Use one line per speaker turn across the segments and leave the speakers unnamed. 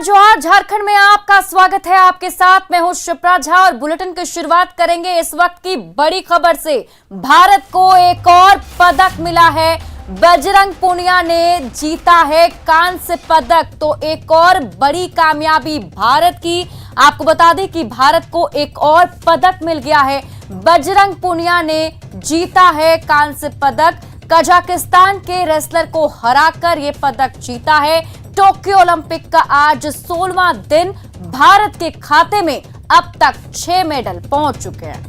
नमस्कार जोहार झारखंड में आपका स्वागत है। आपके साथ मैं हूं शिप्रा झा और बुलेटिन की शुरुआत करेंगे इस वक्त की बड़ी खबर से। भारत को एक और पदक मिला है। बजरंग पूनिया ने जीता है कांस्य पदक। तो एक और बड़ी कामयाबी भारत की। आपको बता दें कि भारत को एक और पदक मिल गया है। बजरंग पूनिया ने जीता है कांस्य पदक। कजाकिस्तान के रेसलर को हराकर यह पदक जीता है। टोक्यो ओलंपिक का आज 16वां दिन। भारत के खाते में अब तक 6 मेडल पहुंच चुके हैं।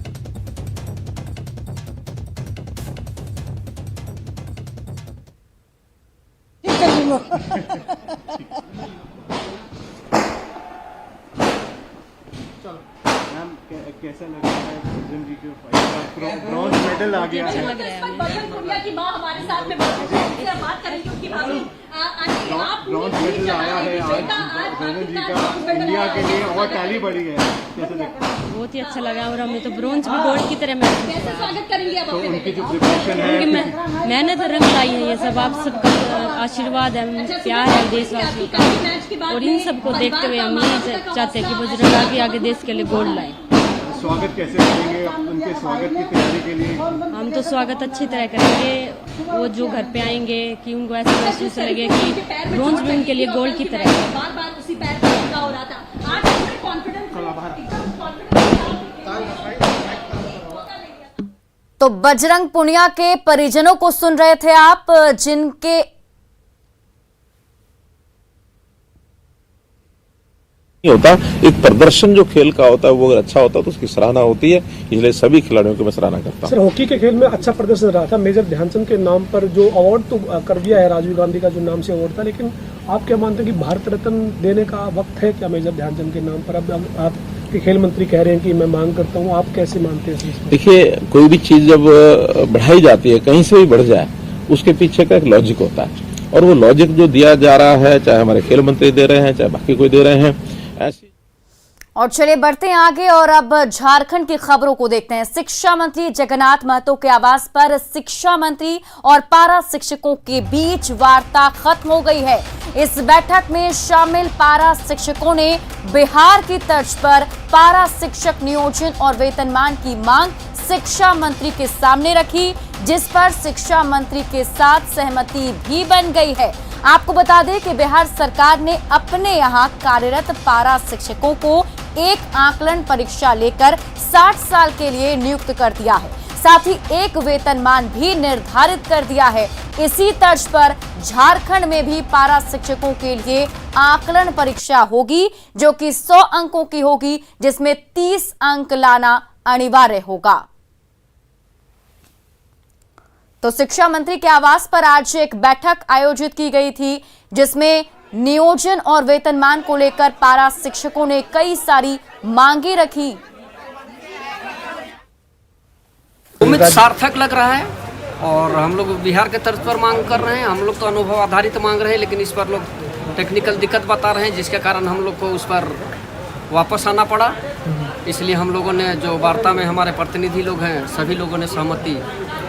कैसा लग रहा है बजरंग जी के ब्रॉन्ज मेडल आ गया है।
बजरंग पूनिया की मां हमारे साथ में बात करेंगे उनकी भाभी
ब्रॉन्ज मेडल आया है आज बजरंग जी का इंडिया के लिए और ताली बड़ी है। कैसे लगता है?
बहुत ही अच्छा लगा और हमें तो ब्रॉन्ज भी गोल्ड की तरह महसूस हुआ।
स्वागत करेंगे आप
तो उनकी जो प्रिपरेशन है
उनकी मेहनत रंग लाई है। ये सब आप सबका आशीर्वाद है, प्यार है देशवासियों का, और इन सबको देखते हुए हम यही चाहते हैं कि बजरंग आगे आगे देश के लिए गोल्ड लाए।
स्वागत कैसे करेंगे उनके स्वागत की तैयारी के लिए?
हम तो स्वागत अच्छी तरह करेंगे। वो जो घर पे आएंगे कि उनको ऐसा महसूस लगे कि ब्रॉन्ज भी उनके लिए गोल्ड की तरह है।
बार बार उसी पैर पर लगा हो रहा था। आज कॉन्फिडेंस
तो बजरंग पूनिया के परिजनों को सुन रहे थे आप, जिनके
होता एक प्रदर्शन जो खेल का होता है वो अगर अच्छा होता है तो उसकी सराहना होती है। इसलिए सभी खिलाड़ियों की मैं सराहना करता हूँ।
सर, हॉकी के खेल में अच्छा प्रदर्शन रहा था। मेजर ध्यानचंद के नाम पर जो अवार्ड तो कर दिया है, राजीव गांधी का जो नाम से अवार्ड था, लेकिन आप क्या मानते हैं कि भारत रत्न देने का वक्त है क्या मेजर ध्यानचंद के नाम पर? अब आपके खेल मंत्री कह रहे हैं कि मैं मांग करता हूँ, आप कैसे मानते हैं?
देखिए, कोई भी चीज जब बढ़ाई जाती है, कहीं से भी बढ़ जाए, उसके पीछे का एक लॉजिक होता है, और वो लॉजिक जो दिया जा रहा है, चाहे हमारे खेल मंत्री दे रहे हैं, चाहे बाकी कोई दे रहे हैं, ऐसी।
और चलिए बढ़ते हैं आगे और अब झारखंड की खबरों को देखते हैं। शिक्षा मंत्री जगन्नाथ महतो के आवास पर शिक्षा मंत्री और पारा शिक्षकों के बीच वार्ता खत्म हो गई है। इस बैठक में शामिल पारा शिक्षकों ने बिहार की तर्ज पर पारा शिक्षक नियोजन और वेतनमान की मांग शिक्षा मंत्री के सामने रखी, जिस पर शिक्षा मंत्री के साथ सहमति भी बन गई है। आपको बता दें कि बिहार सरकार ने अपने यहां कार्यरत पारा शिक्षकों को एक आकलन परीक्षा लेकर 60 साल के लिए नियुक्त कर दिया है। साथ ही एक वेतनमान भी निर्धारित कर दिया है। इसी तर्ज पर झारखंड में भी पारा शिक्षकों के लिए आकलन परीक्षा होगी, जो कि 100 अंकों की होगी, जिसमें 30 अंक लाना अनिवार्य होगा। तो शिक्षा मंत्री के आवास पर आज एक बैठक आयोजित की गई थी, जिसमें नियोजन और वेतनमान को लेकर पारा शिक्षकों ने कई सारी मांगे रखी।
उम्मीद सार्थक लग रहा है और हम लोग बिहार के तर्ज पर मांग कर रहे हैं। हम लोग तो अनुभव आधारित मांग रहे हैं, लेकिन इस पर लोग टेक्निकल दिक्कत बता रहे हैं, जिसके कारण हम लोग को उस पर वापस आना पड़ा। इसलिए हम लोगों ने जो वार्ता में हमारे प्रतिनिधि लोग हैं, सभी लोगों ने सहमति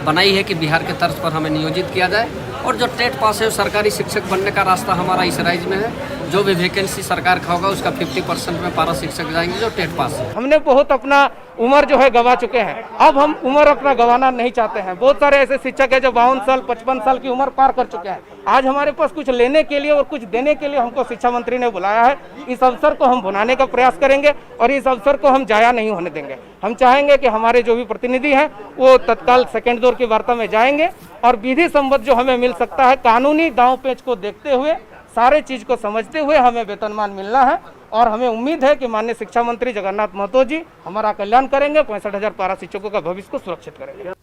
बनाई है कि बिहार के तर्ज पर हमें नियोजित किया जाए, और जो टेट पास है सरकारी शिक्षक बनने का रास्ता हमारा इस राज्य में है। जो भी वैकेंसी सरकार का होगा उसका 50% में पारा शिक्षक जाएंगे जो टेट पास है।
हमने बहुत अपना उम्र जो है गवा चुके हैं, अब हम उम्र अपना गवाना नहीं चाहते हैं। बहुत सारे ऐसे शिक्षक हैं जो 52 साल 55 साल की उम्र पार कर चुके हैं। आज हमारे पास कुछ लेने के लिए और कुछ देने के लिए हमको शिक्षा मंत्री ने बुलाया है। इस अवसर को हम भुनाने का प्रयास करेंगे और इस अवसर को हम जाया नहीं होने देंगे। हम चाहेंगे कि हमारे जो भी प्रतिनिधि हैं वो तत्काल सेकेंड दौर की वार्ता में जाएंगे और विधि संबद्ध जो हमें मिल सकता है, कानूनी दांव पेच को देखते हुए, सारे चीज को समझते हुए हमें वेतनमान मिलना है। और हमें उम्मीद है कि माननीय शिक्षा मंत्री जगन्नाथ महतो जी हमारा कल्याण करेंगे, 65,000 पारा शिक्षकों का भविष्य को सुरक्षित करेंगे।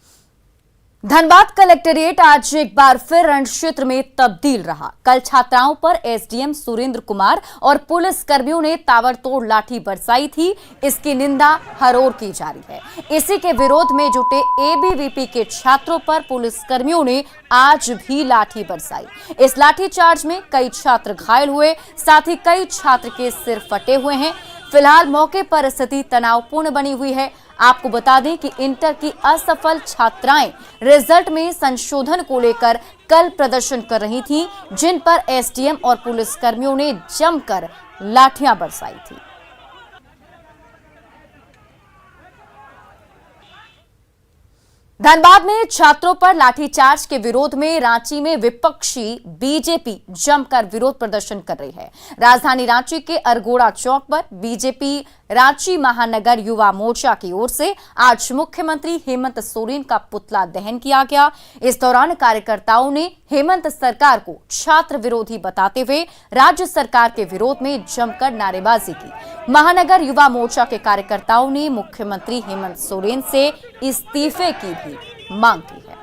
धनबाद कलेक्टेरिएट आज एक बार फिर रण क्षेत्र में तब्दील रहा। कल छात्राओं पर एसडीएम सुरेंद्र कुमार और पुलिस कर्मियों ने ताबड़तोड़ लाठी बरसाई थी। इसकी निंदा हर ओर की जा रही है। इसी के विरोध में जुटे एबीवीपी के छात्रों पर पुलिस कर्मियों ने आज भी लाठी बरसाई। इस लाठीचार्ज में कई छात्र घायल हुए, साथ ही कई छात्र के सिर फटे हुए हैं। फिलहाल मौके पर स्थिति तनावपूर्ण बनी हुई है। आपको बता दें कि इंटर की असफल छात्राएं रिजल्ट में संशोधन को लेकर कल प्रदर्शन कर रही थीं, जिन पर एसडीएम और पुलिस कर्मियों ने जमकर लाठियां बरसाई थी। धनबाद में छात्रों पर लाठीचार्ज के विरोध में रांची में विपक्षी बीजेपी जमकर विरोध प्रदर्शन कर रही है। राजधानी रांची के अरगोड़ा चौक पर बीजेपी रांची महानगर युवा मोर्चा की ओर से आज मुख्यमंत्री हेमंत सोरेन का पुतला दहन किया गया। इस दौरान कार्यकर्ताओं ने हेमंत सरकार को छात्र विरोधी बताते हुए राज्य सरकार के विरोध में जमकर नारेबाजी की। महानगर युवा मोर्चा के कार्यकर्ताओं ने मुख्यमंत्री हेमंत सोरेन से इस्तीफे की भी मांग की है।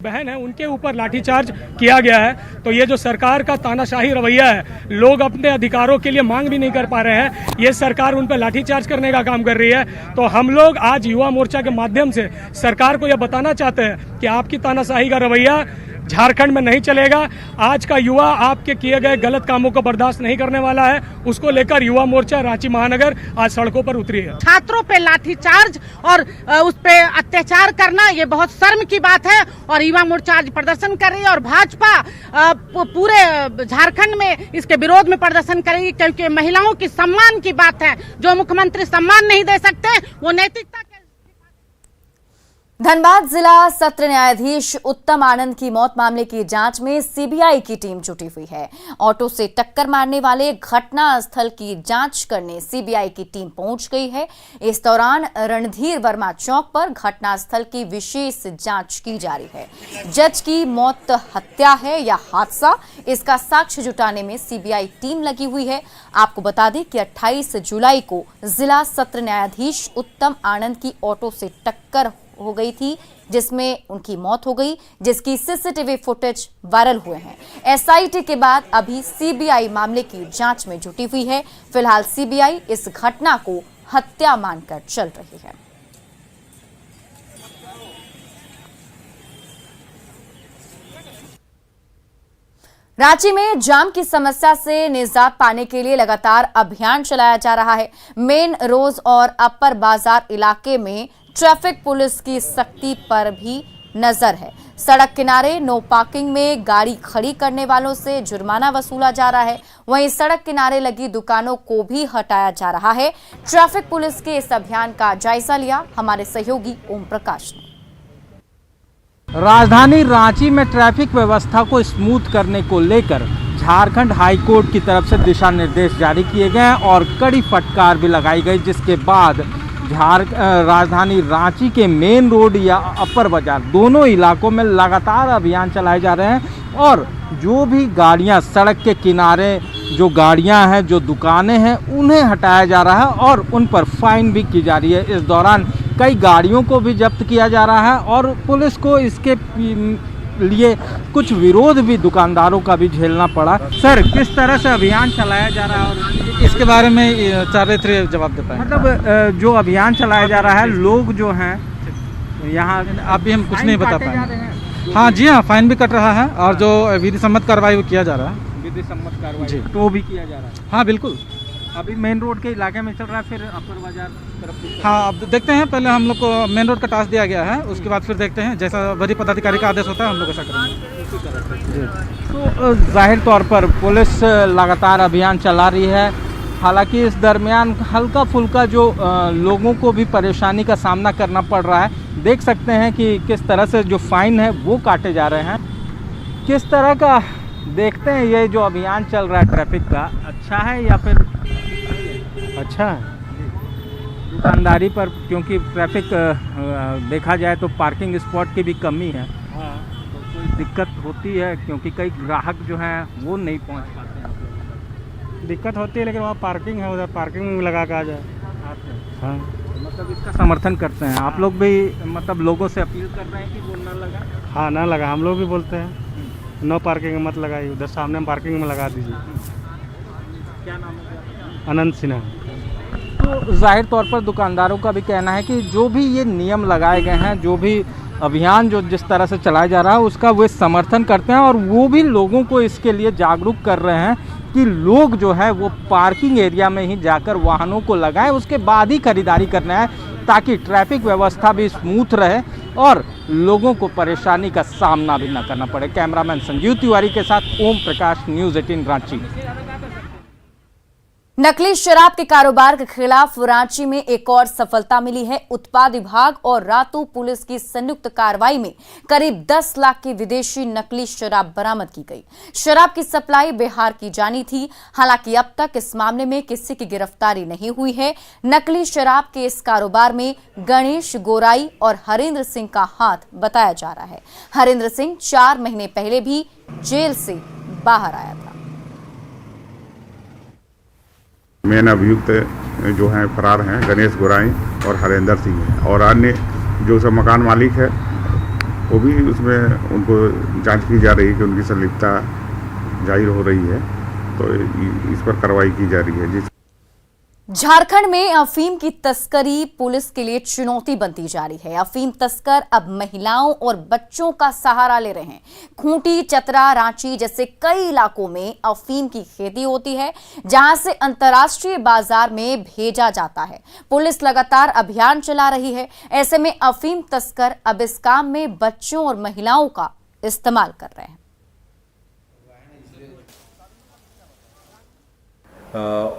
बहन है उनके ऊपर लाठीचार्ज किया गया है, तो ये जो सरकार का तानाशाही रवैया है, लोग अपने अधिकारों के लिए मांग भी नहीं कर पा रहे हैं, ये सरकार उन पर लाठीचार्ज करने का काम कर रही है। तो हम लोग आज युवा मोर्चा के माध्यम से सरकार को यह बताना चाहते हैं कि आपकी तानाशाही का रवैया झारखंड में नहीं चलेगा। आज का युवा आपके किए गए गलत कामों को बर्दाश्त नहीं करने वाला है। उसको लेकर युवा मोर्चा रांची महानगर आज सड़कों पर उतरी है।
छात्रों पे लाठीचार्ज और उस पे अत्याचार करना ये बहुत शर्म की बात है और युवा मोर्चा आज प्रदर्शन कर रही है और भाजपा पूरे झारखंड में इसके विरोध में प्रदर्शन करेगी, क्योंकि महिलाओं की सम्मान की बात है। जो मुख्यमंत्री सम्मान नहीं दे सकते वो नैतिकता के।
धनबाद जिला सत्र न्यायाधीश उत्तम आनंद की मौत मामले की जांच में सीबीआई की टीम जुटी हुई है। ऑटो से टक्कर मारने वाले घटना स्थल की जांच करने सीबीआई की टीम पहुंच गई है। इस दौरान रणधीर वर्मा चौक पर घटना स्थल की विशेष जांच की जा रही है। जज की मौत हत्या है या हादसा, इसका साक्ष्य जुटाने में सीबीआई टीम लगी हुई है। आपको बता दें कि 28 जुलाई को जिला सत्र न्यायाधीश उत्तम आनंद की ऑटो से टक्कर हो गई थी, जिसमें उनकी मौत हो गई, जिसकी सीसीटीवी फुटेज वायरल हुए हैं। एसआईटी के बाद अभी सीबीआई मामले की जांच में जुटी हुई है। फिलहाल सीबीआई इस घटना को हत्या मानकर चल रही है। रांची में जाम की समस्या से निजात पाने के लिए लगातार अभियान चलाया जा रहा है। मेन रोड और अपर बाजार इलाके में ट्रैफिक पुलिस की सख्ती पर भी नजर है। सड़क किनारे नो पार्किंग में गाड़ी खड़ी करने वालों से जुर्माना वसूला जा रहा है। वहीं सड़क किनारे लगी दुकानों को भी हटाया जा रहा है। ट्रैफिक पुलिस के इस अभियान का जायजा लिया हमारे सहयोगी ओम प्रकाश ने।
राजधानी रांची में ट्रैफिक व्यवस्था को स्मूथ करने को लेकर झारखंड हाई कोर्ट की तरफ से दिशा निर्देश जारी किए गए और कड़ी फटकार भी लगाई गई, जिसके बाद राजधानी रांची के मेन रोड या अपर बाजार दोनों इलाकों में लगातार अभियान चलाए जा रहे हैं और जो भी गाड़ियां सड़क के किनारे जो गाड़ियां हैं, जो दुकानें हैं, उन्हें हटाया जा रहा है और उन पर फाइन भी की जा रही है। इस दौरान कई गाड़ियों को भी जब्त किया जा रहा है और पुलिस को इसके लिए कुछ विरोध भी दुकानदारों का भी झेलना पड़ा। सर, किस तरह से अभियान चलाया जा रहा है और
इसके बारे में चारे जवाब दे पाएंगे?
मतलब जो अभियान चलाया जा रहा है, लोग जो हैं यहाँ
अभी हम कुछ नहीं बता पाएंगे। हाँ जी, हाँ, फाइन भी कट रहा है और जो विधि सम्मत कार्रवाई वो किया जा रहा है।
विधि सम्मत कार्रवाई
जी
तो भी किया जा रहा है?
हाँ बिल्कुल।
अभी मेन रोड के इलाके में चल रहा है, फिर अपर बाजार तरफ?
हाँ, अब देखते हैं। पहले हम लोग को मेन रोड का टास्क दिया गया है, उसके बाद फिर देखते हैं जैसा वरीय पदाधिकारी का आदेश होता है हम लोग ऐसा करेंगे।
तो जाहिर तौर पर पुलिस लगातार अभियान चला रही है। हालांकि इस दरमियान हल्का फुल्का जो लोगों को भी परेशानी का सामना करना पड़ रहा है। देख सकते हैं कि किस तरह से जो फाइन है वो काटे जा रहे हैं। किस तरह का देखते हैं ये जो अभियान चल रहा है ट्रैफिक का, अच्छा है या फिर अच्छा है दुकानदारी पर? क्योंकि ट्रैफिक देखा जाए तो पार्किंग स्पॉट की भी कमी है। हाँ, तो कोई दिक्कत होती है क्योंकि कई ग्राहक जो हैं वो नहीं पहुंच पाते हैं।
दिक्कत होती है, लेकिन वहाँ पार्किंग है, उधर पार्किंग में लगा के आ जाए। हाँ,
मतलब इसका समर्थन करते हैं आप लोग भी? मतलब लोगों से अपील कर रहे हैं कि वो न लगा?
हाँ, ना लगा। हम लोग भी बोलते हैं नो पार्किंग में मत लगाइए, उधर सामने पार्किंग में लगा दीजिए।
क्या नाम है?
अनंत सिन्हा।
तो जाहिर तौर पर दुकानदारों का भी कहना है कि जो भी ये नियम लगाए गए हैं, जो भी अभियान जो जिस तरह से चलाया जा रहा है, उसका वे समर्थन करते हैं और वो भी लोगों को इसके लिए जागरूक कर रहे हैं कि लोग जो है वो पार्किंग एरिया में ही जाकर वाहनों को लगाएं, उसके बाद ही खरीदारी करना है ताकि ट्रैफिक व्यवस्था भी स्मूथ रहे और लोगों को परेशानी का सामना भी न करना पड़े। कैमरामैन संजीव तिवारी के साथ ओम प्रकाश, न्यूज़ 18 रांची।
नकली शराब के कारोबार के खिलाफ रांची में एक और सफलता मिली है। उत्पाद विभाग और रातू पुलिस की संयुक्त कार्रवाई में करीब 10 लाख की विदेशी नकली शराब बरामद की गई। शराब की सप्लाई बिहार की जानी थी। हालांकि अब तक इस मामले में किसी की गिरफ्तारी नहीं हुई है। नकली शराब के इस कारोबार में गणेश गोराई और हरेंद्र सिंह का हाथ बताया जा रहा है। हरेंद्र सिंह 4 महीने पहले भी जेल से बाहर आया था।
मेन अभियुक्त जो हैं फरार हैं गणेश गोराई और हरेंद्र सिंह हैं, और अन्य जो सब मकान मालिक है वो भी उसमें उनको जांच की जा रही है कि उनकी संलिप्तता जाहिर हो रही है, तो इस पर कार्रवाई की जा रही है।
झारखंड में अफीम की तस्करी पुलिस के लिए चुनौती बनती जा रही है। अफीम तस्कर अब महिलाओं और बच्चों का सहारा ले रहे हैं। खूंटी, चतरा, रांची जैसे कई इलाकों में अफीम की खेती होती है, जहां से अंतर्राष्ट्रीय बाजार में भेजा जाता है। पुलिस लगातार अभियान चला रही है। ऐसे में अफीम तस्कर अब इस काम में बच्चों और महिलाओं का इस्तेमाल कर रहे हैं।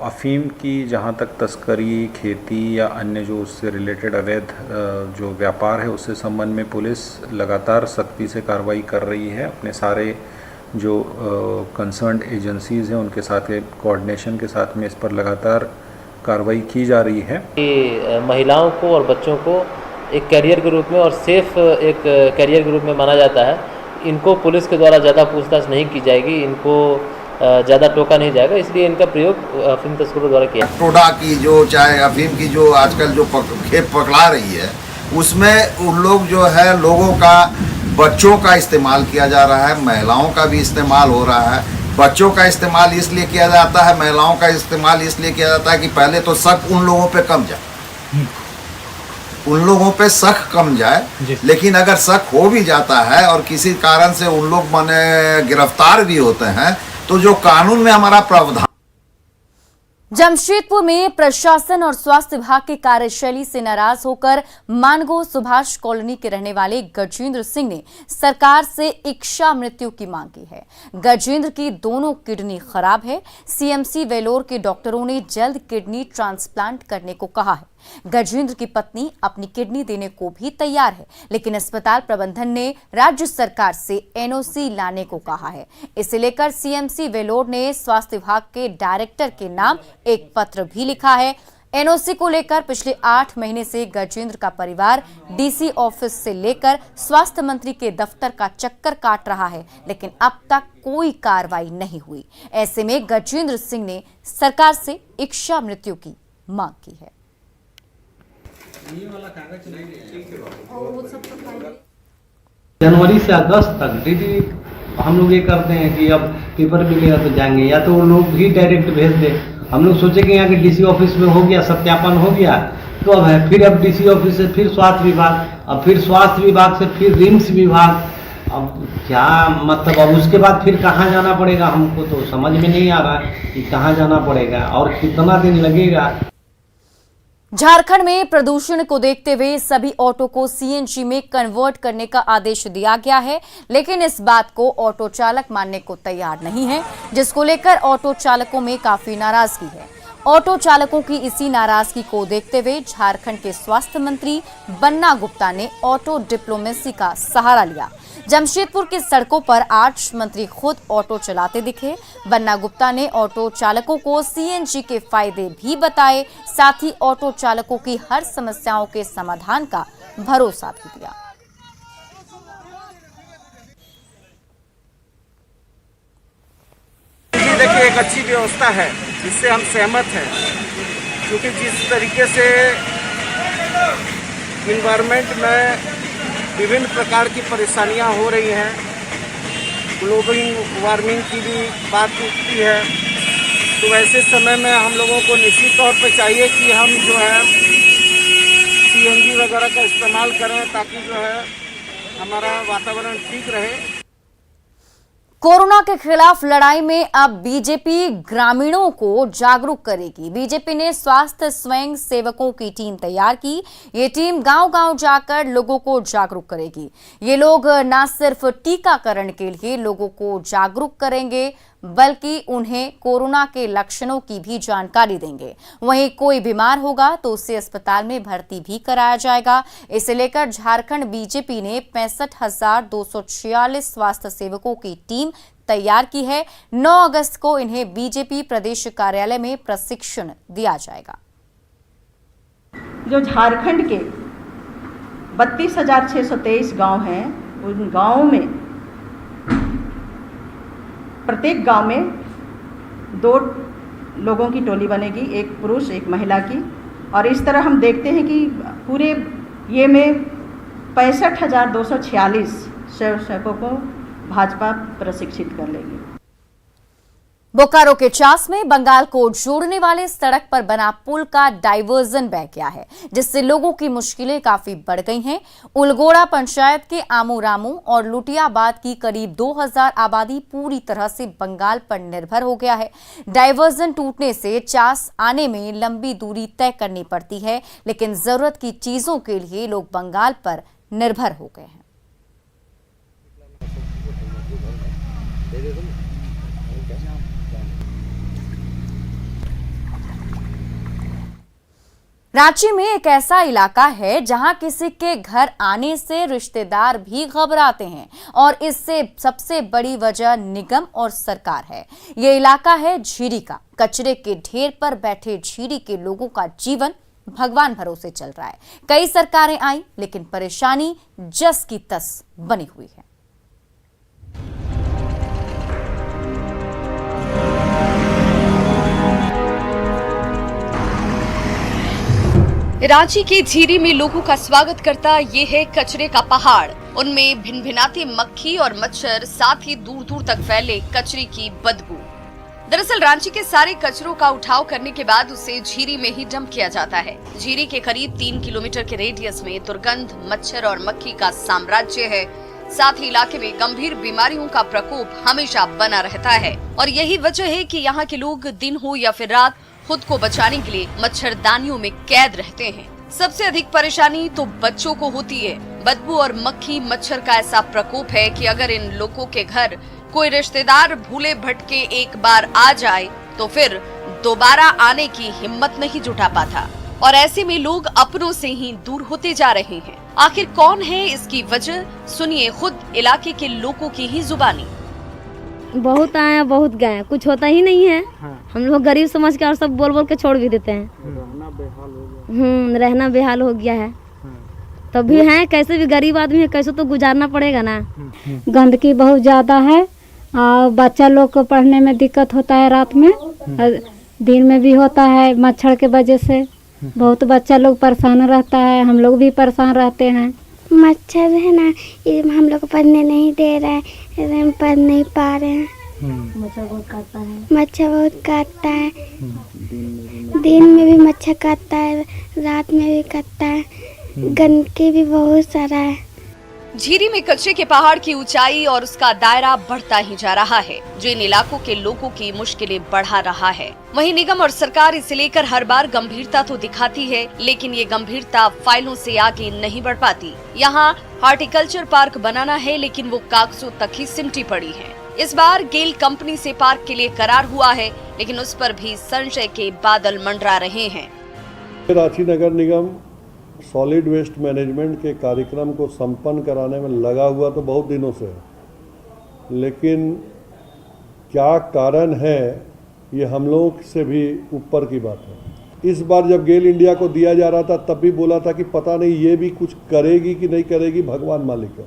अफीम की जहाँ तक तस्करी, खेती या अन्य जो उससे रिलेटेड अवैध जो व्यापार है उससे संबंध में पुलिस लगातार सख्ती से कार्रवाई कर रही है। अपने सारे जो कंसर्न्ड एजेंसीज़ हैं उनके साथ कोऑर्डिनेशन के साथ में इस पर लगातार कार्रवाई की जा रही है।
महिलाओं को और बच्चों को एक कैरियर के रूप में और सेफ एक कैरियर के रूप में माना जाता है। इनको पुलिस के द्वारा ज़्यादा पूछताछ नहीं की जाएगी, इनको ज़्यादा टोका नहीं जाएगा, इसलिए इनका प्रयोग अफीम तस्करों द्वारा किया।
टोडा की जो चाहे अफीम की जो आजकल जो खेप पकड़ा रही है उसमें उन लोग जो है लोगों का, बच्चों का इस्तेमाल किया जा रहा है, महिलाओं का भी इस्तेमाल हो रहा है। बच्चों का इस्तेमाल इसलिए किया जाता है, महिलाओं का इस्तेमाल इसलिए किया जाता है कि पहले तो शक उन लोगों पे कम जाए, उन लोगों पे शक कम जाए। लेकिन अगर शक हो भी जाता है और किसी कारण से उन लोग माने गिरफ्तार भी होते हैं तो जो कानून में हमारा प्रावधान।
जमशेदपुर में प्रशासन और स्वास्थ्य विभाग की कार्यशैली से नाराज होकर मानगो सुभाष कॉलोनी के रहने वाले गजेंद्र सिंह ने सरकार से इच्छा मृत्यु की मांग की है। गजेंद्र की दोनों किडनी खराब है। सीएमसी वेलोर के डॉक्टरों ने जल्द किडनी ट्रांसप्लांट करने को कहा है। गजेंद्र की पत्नी अपनी किडनी देने को भी तैयार है, लेकिन अस्पताल प्रबंधन ने राज्य सरकार से एनओसी लाने को कहा है। इसे लेकर सीएमसी वेलोर ने स्वास्थ्य विभाग के डायरेक्टर के नाम एक पत्र भी लिखा है। एनओसी को लेकर पिछले 8 महीने से गजेंद्र का परिवार डीसी ऑफिस से लेकर स्वास्थ्य मंत्री के दफ्तर का चक्कर काट रहा है, लेकिन अब तक कोई कार्रवाई नहीं हुई। ऐसे में गजेंद्र सिंह ने सरकार से इच्छा मृत्यु की मांग की है।
जनवरी से अगस्त तक डेली हम लोग ये करते हैं कि अब पेपर मिलेगा तो जाएंगे, या तो वो लोग भी डायरेक्ट भेज दे। हम लोग सोचे कि यहाँ के डीसी ऑफिस में हो गया, सत्यापन हो गया, तो अब है फिर अब डीसी ऑफिस से फिर स्वास्थ्य विभाग, अब फिर स्वास्थ्य विभाग से फिर रिम्स विभाग। अब क्या मतलब, अब उसके बाद फिर कहाँ जाना पड़ेगा, हमको तो समझ में नहीं आ रहा है कि कहाँ जाना पड़ेगा और कितना दिन लगेगा।
झारखंड में प्रदूषण को देखते हुए सभी ऑटो को सीएनजी में कन्वर्ट करने का आदेश दिया गया है, लेकिन इस बात को ऑटो चालक मानने को तैयार नहीं है, जिसको लेकर ऑटो चालकों में काफी नाराजगी है। ऑटो चालकों की इसी नाराजगी को देखते हुए झारखंड के स्वास्थ्य मंत्री बन्ना गुप्ता ने ऑटो डिप्लोमेसी का सहारा लिया। जमशेदपुर की सड़कों पर आज मंत्री खुद ऑटो चलाते दिखे। बन्ना गुप्ता ने ऑटो चालकों को सीएनजी के फायदे भी बताए, साथ ही ऑटो चालकों की हर समस्याओं के समाधान का भरोसा भी दिया।
देखिए, एक अच्छी व्यवस्था है, जिससे हम सहमत हैं, क्योंकि जिस तरीके से इन्वायरमेंट में विभिन्न प्रकार की परेशानियां हो रही हैं, ग्लोबल वार्मिंग की भी बात उठती है, तो ऐसे समय में हम लोगों को निश्चित तौर पर चाहिए कि हम जो है सीएनजी वगैरह का इस्तेमाल करें, ताकि जो है हमारा वातावरण ठीक रहे।
कोरोना के खिलाफ लड़ाई में अब बीजेपी ग्रामीणों को जागरूक करेगी। बीजेपी ने स्वास्थ्य स्वयं सेवकों की टीम तैयार की। ये टीम गांव-गांव जाकर लोगों को जागरूक करेगी। ये लोग न सिर्फ टीकाकरण के लिए लोगों को जागरूक करेंगे, बल्कि उन्हें कोरोना के लक्षणों की भी जानकारी देंगे। वहीं कोई बीमार होगा तो उसे अस्पताल में भर्ती भी कराया जाएगा। इसे लेकर झारखंड बीजेपी ने 65,246 स्वास्थ्य सेवकों की टीम तैयार की है। 9 अगस्त को इन्हें बीजेपी प्रदेश कार्यालय में प्रशिक्षण दिया जाएगा।
जो झारखंड के 32,623 गांव हैं, उन गांवों में प्रत्येक गांव में 2 लोगों की टोली बनेगी, एक पुरुष एक महिला की। और इस तरह हम देखते हैं कि पूरे ये में 65,246 सेवकों को भाजपा प्रशिक्षित कर लेगी।
बोकारो के चास में बंगाल को जोड़ने वाले सड़क पर बना पुल का डायवर्जन बह गया है, जिससे लोगों की मुश्किलें काफी बढ़ गई हैं। उलगोड़ा पंचायत के आमू-रामू और लुटियाबाद की करीब 2000 आबादी पूरी तरह से बंगाल पर निर्भर हो गया है। डायवर्जन टूटने से चास आने में लंबी दूरी तय करनी पड़ती है, लेकिन जरूरत की चीजों के लिए लोग बंगाल पर निर्भर हो गए हैं। रांची में एक ऐसा इलाका है जहां किसी के घर आने से रिश्तेदार भी घबराते हैं, और इससे सबसे बड़ी वजह निगम और सरकार है। ये इलाका है झीरी का। कचरे के ढेर पर बैठे झीरी के लोगों का जीवन भगवान भरोसे चल रहा है। कई सरकारें आई, लेकिन परेशानी जस की तस बनी हुई है।
रांची के झीरी में लोगों का स्वागत करता ये है कचरे का पहाड़। उनमें भिनभिनाते मक्खी और मच्छर, साथ ही दूर दूर तक फैले कचरे की बदबू। दरअसल रांची के सारे कचरों का उठाव करने के बाद उसे झीरी में ही डंप किया जाता है। झीरी के करीब 3 किलोमीटर के रेडियस में दुर्गंध, मच्छर और मक्खी का साम्राज्य है। साथ ही इलाके में गंभीर बीमारियों का प्रकोप हमेशा बना रहता है, और यही वजह है कि यहाँ के लोग दिन हो या फिर रात खुद को बचाने के लिए मच्छरदानियों में कैद रहते हैं। सबसे अधिक परेशानी तो बच्चों को होती है। बदबू और मक्खी मच्छर का ऐसा प्रकोप है कि अगर इन लोगों के घर कोई रिश्तेदार भूले भटके एक बार आ जाए तो फिर दोबारा आने की हिम्मत नहीं जुटा पाता, और ऐसे में लोग अपनों से ही दूर होते जा रहे हैं। आखिर कौन है इसकी वजह, सुनिए खुद इलाके के लोगों की ही जुबानी।
बहुत आए बहुत गए, कुछ होता ही नहीं है। हम लोग गरीब समझ के और सब बोल बोल के छोड़ भी देते हैं। रहना बेहाल हो गया है। तब भी है, कैसे भी गरीब आदमी है, कैसे तो गुजारना पड़ेगा ना।
गंदगी बहुत ज्यादा है और बच्चा लोग को पढ़ने में दिक्कत होता है, रात में दिन में भी होता है। मच्छर के वजह से बहुत बच्चा लोग परेशान रहता है, हम लोग भी परेशान रहते हैं।
मच्छर है ना, ये हम लोग पढ़ने नहीं दे रहे हैं, पढ़ नहीं पा रहे हैं।
मच्छर बहुत काटता है।
मच्छर बहुत काटता है, दिन में भी मच्छर काटता है, रात में भी काटता है। गंदगी भी बहुत सारा है।
झीरी में कचरे के पहाड़ की ऊंचाई और उसका दायरा बढ़ता ही जा रहा है, जो इन इलाकों के लोगों की मुश्किलें बढ़ा रहा है। वहीं निगम और सरकार इसे लेकर हर बार गंभीरता तो दिखाती है, लेकिन ये गंभीरता फाइलों से आगे नहीं बढ़ पाती। यहाँ हॉर्टिकल्चर पार्क बनाना है, लेकिन वो कागजों तक ही सिमटी पड़ी है। इस बार गेल कंपनी से पार्क के लिए करार हुआ है, लेकिन उस पर भी संशय के बादल मंडरा रहे हैं।
रांची नगर निगम सॉलिड वेस्ट मैनेजमेंट के कार्यक्रम को संपन्न कराने में लगा हुआ तो बहुत दिनों से है, लेकिन क्या कारण है ये हम लोगों से भी ऊपर की बात है। इस बार जब गेल इंडिया को दिया जा रहा था तब भी बोला था कि पता नहीं ये भी कुछ करेगी कि नहीं करेगी, भगवान मालिक है।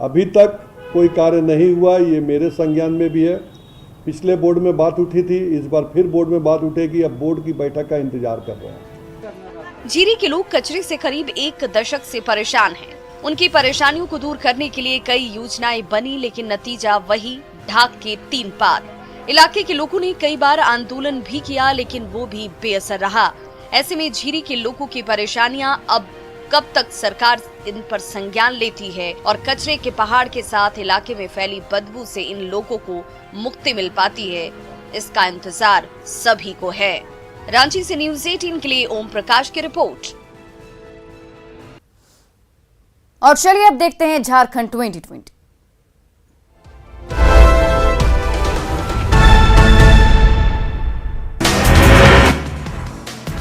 अभी तक कोई कार्य नहीं हुआ, ये मेरे संज्ञान में भी है। पिछले बोर्ड में बात उठी थी, इस बार फिर बोर्ड में बात उठेगी। अब बोर्ड की बैठक का इंतजार कर रहे हैं।
झीरी के लोग कचरे से करीब 1 दशक से परेशान हैं। उनकी परेशानियों को दूर करने के लिए कई योजनाएं बनी, लेकिन नतीजा वही ढाक के 3 पात। इलाके के लोगों ने कई बार आंदोलन भी किया, लेकिन वो भी बेअसर रहा। ऐसे में झीरी के लोगों की परेशानियां अब कब तक सरकार इन पर संज्ञान लेती है और कचरे के पहाड़ के साथ इलाके में फैली बदबू से इन लोगों को मुक्ति मिल पाती है, इसका इंतजार सभी को है। रांची से न्यूज़ 18 के लिए ओम प्रकाश की रिपोर्ट।
और चलिए अब देखते हैं झारखंड 2020।